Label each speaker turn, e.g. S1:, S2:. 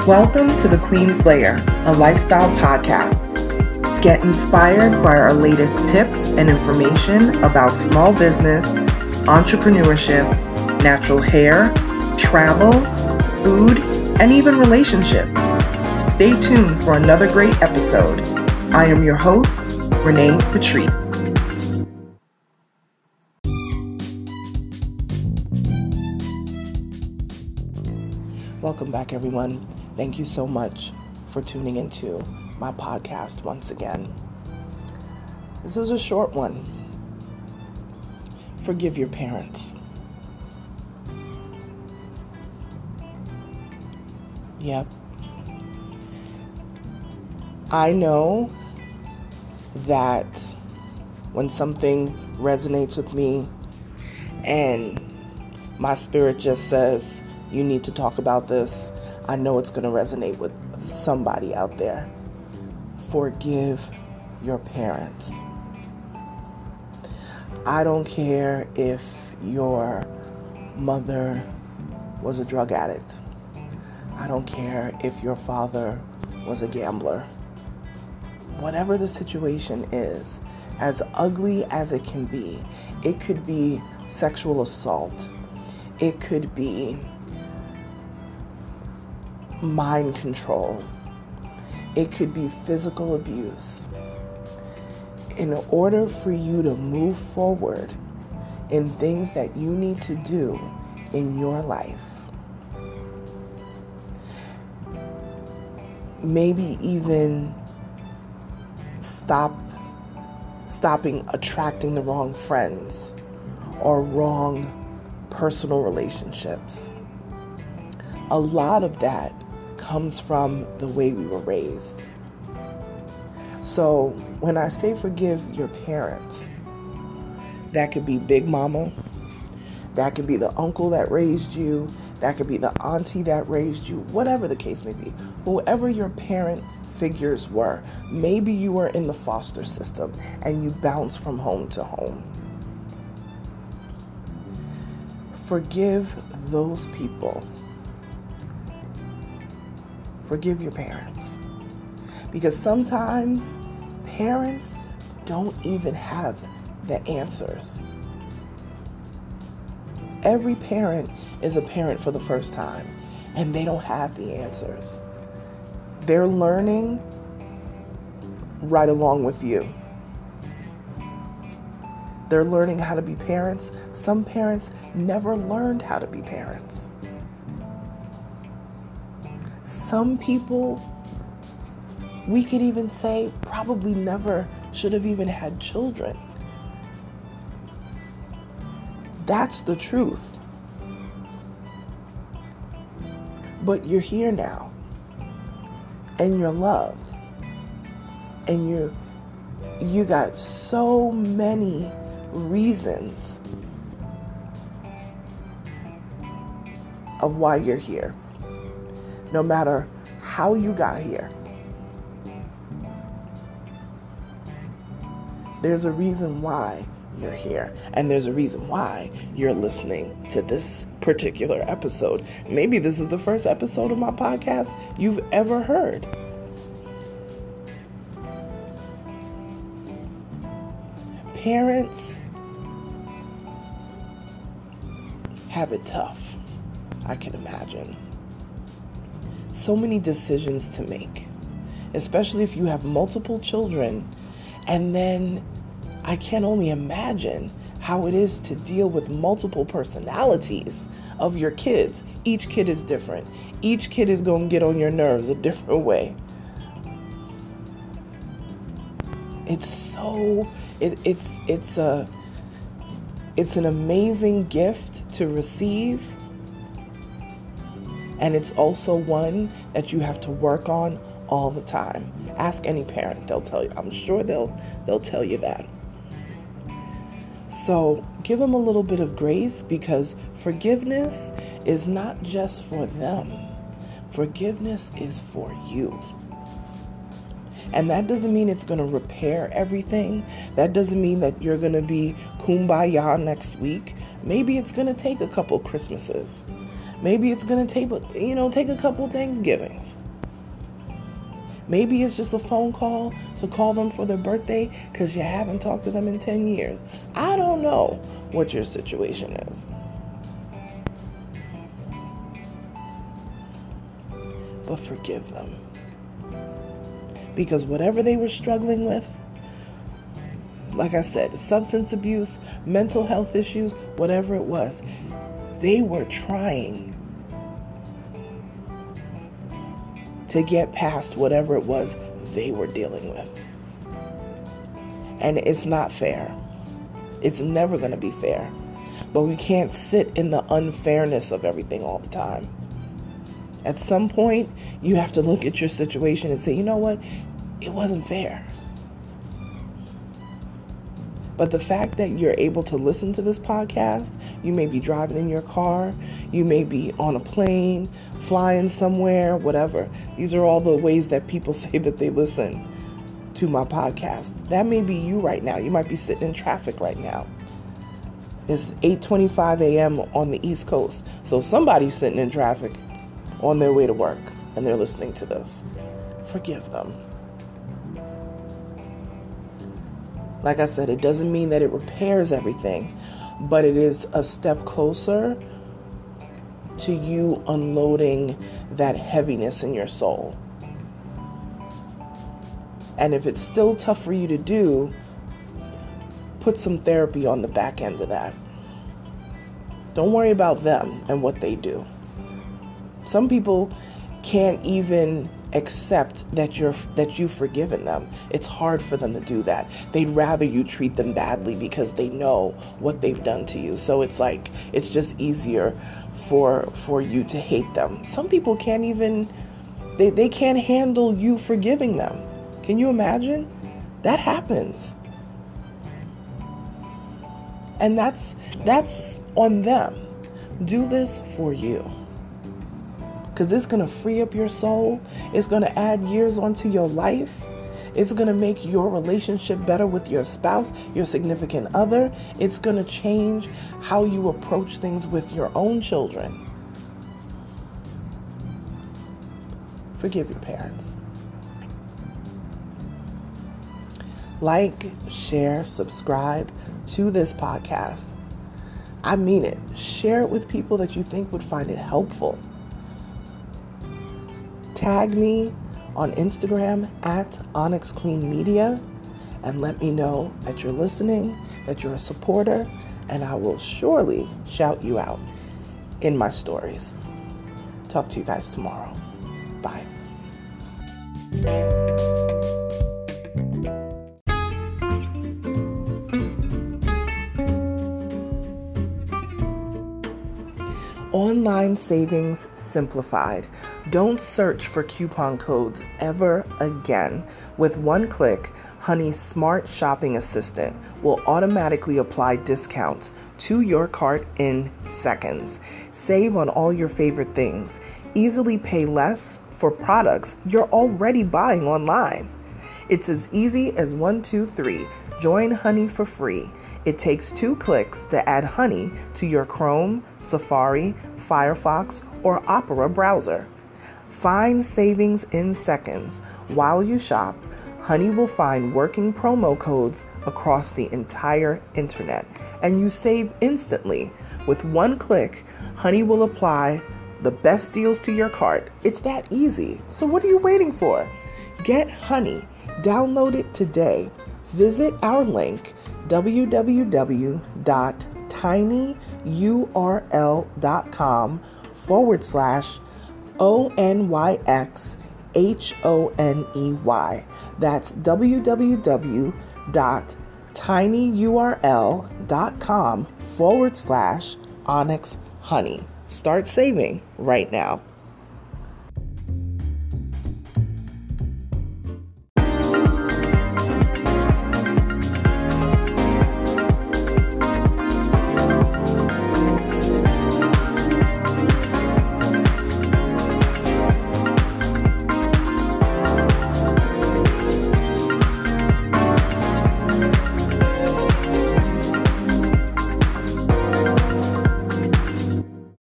S1: Welcome to the Queen's Lair, a lifestyle podcast. Get inspired by our latest tips and information about small business, entrepreneurship, natural hair, travel, food, and even relationships. Stay tuned for another great episode. I am your host, Renee Patrice. Welcome back, everyone. Thank you so much for tuning into my podcast once again. This is a short one. Forgive your parents. Yep. I know that when something resonates with me and my spirit just says, you need to talk about this, I know it's going to resonate with somebody out there. Forgive your parents. I don't care if your mother was a drug addict. I don't care if your father was a gambler. Whatever the situation is, as ugly as it can be, it could be sexual assault. It could be mind control. It could be physical abuse. In order for you to move forward in things that you need to do in your life, maybe even stopping attracting the wrong friends or wrong personal relationships. A lot of that comes from the way we were raised. So when I say forgive your parents, that could be Big Mama, that could be the uncle that raised you, that could be the auntie that raised you, whatever the case may be. Whoever your parent figures were, maybe you were in the foster system and you bounce from home to home. Forgive those people. Forgive your parents. Because sometimes parents don't even have the answers. Every parent is a parent for the first time, and they don't have the answers. They're learning right along with you. They're learning how to be parents. Some parents never learned how to be parents. Some people, we could even say, probably never should have even had children. That's the truth. But you're here now, and you're loved, and you got so many reasons of why you're here. No matter how you got here, there's a reason why you're here, and there's a reason why you're listening to this particular episode. Maybe this is the first episode of my podcast you've ever heard. Parents have it tough, I can imagine. So many decisions to make, especially if you have multiple children. And then I can only imagine how it is to deal with multiple personalities of your kids. Each kid is different. Each kid is going to get on your nerves a different way. It's an amazing gift to receive. And it's also one that you have to work on all the time. Ask any parent, they'll tell you. I'm sure they'll tell you that. So give them a little bit of grace, because forgiveness is not just for them. Forgiveness is for you. And that doesn't mean it's going to repair everything. That doesn't mean that you're going to be kumbaya next week. Maybe it's going to take a couple Christmases. Maybe it's going to take a couple Thanksgivings. Maybe it's just a phone call to call them for their birthday because you haven't talked to them in 10 years. I don't know what your situation is. But forgive them. Because whatever they were struggling with, like I said, substance abuse, mental health issues, whatever it was, they were trying to get past whatever it was they were dealing with. And it's not fair. It's never going to be fair. But we can't sit in the unfairness of everything all the time. At some point, you have to look at your situation and say, you know what? It wasn't fair. But the fact that you're able to listen to this podcast, you may be driving in your car, you may be on a plane, flying somewhere, whatever. These are all the ways that people say that they listen to my podcast. That may be you right now. You might be sitting in traffic right now. It's 8:25 a.m. on the East Coast. So somebody's sitting in traffic on their way to work and they're listening to this. Forgive them. Like I said, it doesn't mean that it repairs everything, but it is a step closer to you unloading that heaviness in your soul. And if it's still tough for you to do, put some therapy on the back end of that. Don't worry about them and what they do. Some people can't even accept that you've forgiven them. It's hard for them to do that. They'd rather you treat them badly because they know what they've done to you. So it's like, it's just easier for you to hate them. Some people can't even, they can't handle you forgiving them. Can you imagine? That happens. And that's on them. Do this for you. Because it's going to free up your soul. It's going to add years onto your life. It's going to make your relationship better with your spouse, your significant other. It's going to change how you approach things with your own children. Forgive your parents. Like, share, subscribe to this podcast. I mean it. Share it with people that you think would find it helpful. Tag me on Instagram at Onyx Queen Media and let me know that you're listening, that you're a supporter, and I will surely shout you out in my stories. Talk to you guys tomorrow. Bye. Online savings simplified. Don't search for coupon codes ever again. With one click, Honey's smart shopping assistant will automatically apply discounts to your cart in seconds. Save on all your favorite things. Easily pay less for products you're already buying online. It's as easy as 1, 2, 3. Join Honey for free. It takes 2 clicks to add Honey to your Chrome, Safari, Firefox, or Opera browser. Find savings in seconds. While you shop, Honey will find working promo codes across the entire internet, and you save instantly. With one click, Honey will apply the best deals to your cart. It's that easy. So what are you waiting for? Get Honey. Download it today. Visit our link, www.tinyurl.com/ONYXHONEY. That's www.tinyurl.com/Onyx Honey. Start saving right now.